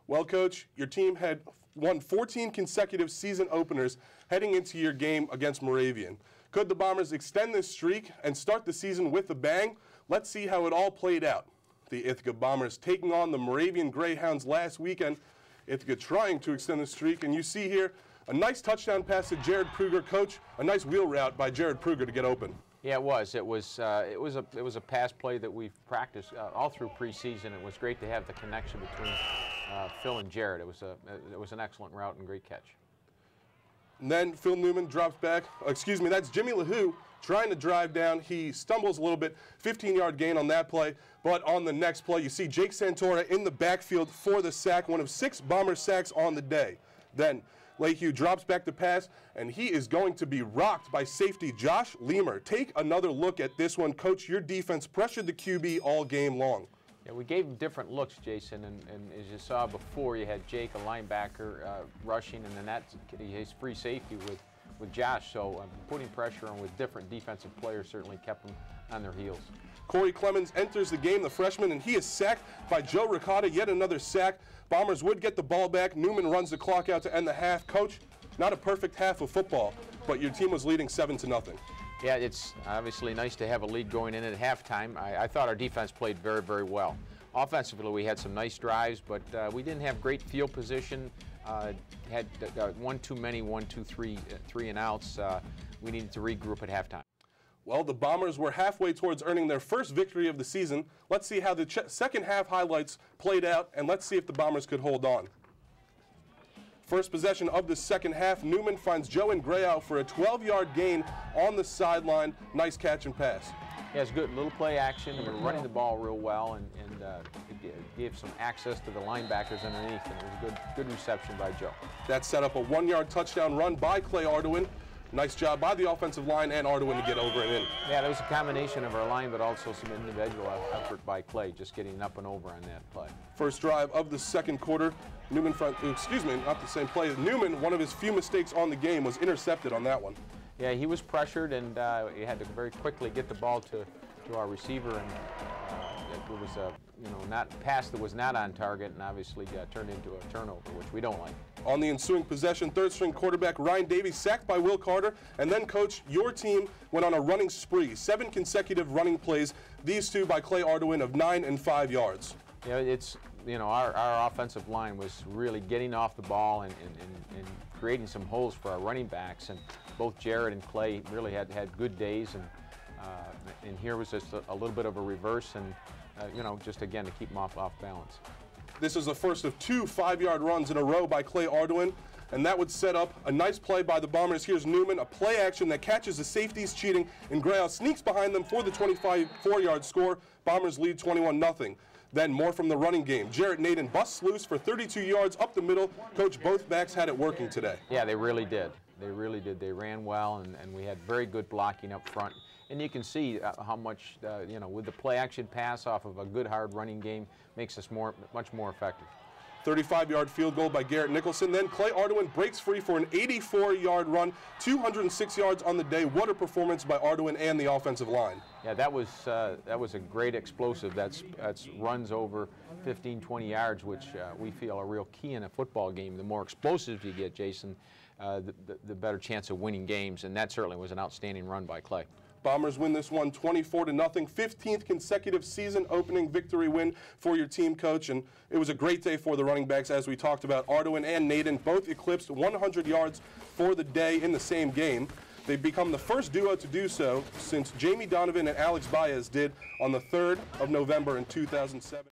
Well, Coach, your team had won 14 consecutive season openers heading into your game against Moravian. Could the Bombers extend this streak and start the season with a bang? Let's see how it all played out. The Ithaca Bombers taking on the Moravian Greyhounds last weekend. Ithaca trying to extend the streak, and you see here a nice touchdown pass to Jared Pruger. Coach, a nice wheel route by Jared Pruger to get open. Yeah, it was. It was a pass play that we've practiced all through preseason. It was great to have the connection between Phil and Jared. It was an excellent route and great catch. And then Phil Newman drops back. That's Jimmy LaHoo trying to drive down. He stumbles a little bit. 15-yard gain on that play. But on the next play, you see Jake Santora in the backfield for the sack, one of 6 Bomber sacks on the day. Then LaHoo drops back to pass, and he is going to be rocked by safety Josh Leamer. Take another look at this one. Coach, your defense pressured the QB all game long. Yeah, we gave him different looks, Jason, and as you saw before, you had Jake, a linebacker, rushing, and then that's his free safety with Josh. So putting pressure on with different defensive players certainly kept them on their heels. Corey Clemens enters the game, the freshman, and he is sacked by Joe Ricotta, yet another sack. Bombers would get the ball back. Newman runs the clock out to end the half. Coach, not a perfect half of football, but your team was leading 7-0. Yeah, it's obviously nice to have a lead going in at halftime. I thought our defense played very, very well. Offensively, we had some nice drives, but we didn't have great field position. Had one too many, 1, 2, 3 and outs. We needed to regroup at halftime. Well, the Bombers were halfway towards earning their first victory of the season. Let's see how the second half highlights played out, and let's see if the Bombers could hold on. First possession of the second half, Newman finds Joe and Gray out for a 12-yard gain on the sideline. Nice catch and pass. Yeah, it's good. Little play action. We were running the ball real well, and it gave some access to the linebackers underneath, and it was good reception by Joe. That set up a 1-yard touchdown run by Clay Arduin. Nice job by the offensive line and Arduin to get over and in. Yeah, that was a combination of our line, but also some individual effort by Clay, just getting up and over on that play. First drive of the second quarter, Newman not the same play. Newman, one of his few mistakes on the game, was intercepted on that one. Yeah, he was pressured, and he had to very quickly get the ball to our receiver, and it was a pass that was not on target, and obviously turned into a turnover, which we don't like. On the ensuing possession, third-string quarterback Ryan Davies sacked by Will Carter, and then, Coach, your team went on a running spree. 7 consecutive running plays, these 2 by Clay Arduin of 9 and 5 yards. Yeah, it's, our offensive line was really getting off the ball and creating some holes for our running backs, and both Jared and Clay really had good days, and here was just a little bit of a reverse, and just again to keep them off balance. This is the first of 2 5-yard runs in a row by Clay Arduin, and that would set up a nice play by the Bombers. Here's Newman, a play action that catches the safeties cheating, and Grail sneaks behind them for the 24-yard score. Bombers lead 21-0. Then more from the running game. Jarrett Naden busts loose for 32 yards up the middle. Coach, both backs had it working today. Yeah, they really did. They really did. They ran well, and we had very good blocking up front. And you can see how much, with the play-action pass off of a good, hard running game, makes us much more effective. 35-yard field goal by Garrett Nicholson. Then Clay Arduin breaks free for an 84-yard run, 206 yards on the day. What a performance by Arduin and the offensive line. Yeah, that was a great explosive. That's runs over 15, 20 yards, which we feel are real key in a football game. The more explosive you get, Jason, the better chance of winning games, and that certainly was an outstanding run by Clay. Bombers win this one 24-0, 15th consecutive season opening victory win for your team, Coach, and it was a great day for the running backs, as we talked about. Arduin and Naden both eclipsed 100 yards for the day in the same game. They've become the first duo to do so since Jamie Donovan and Alex Baez did on the 3rd of November in 2007.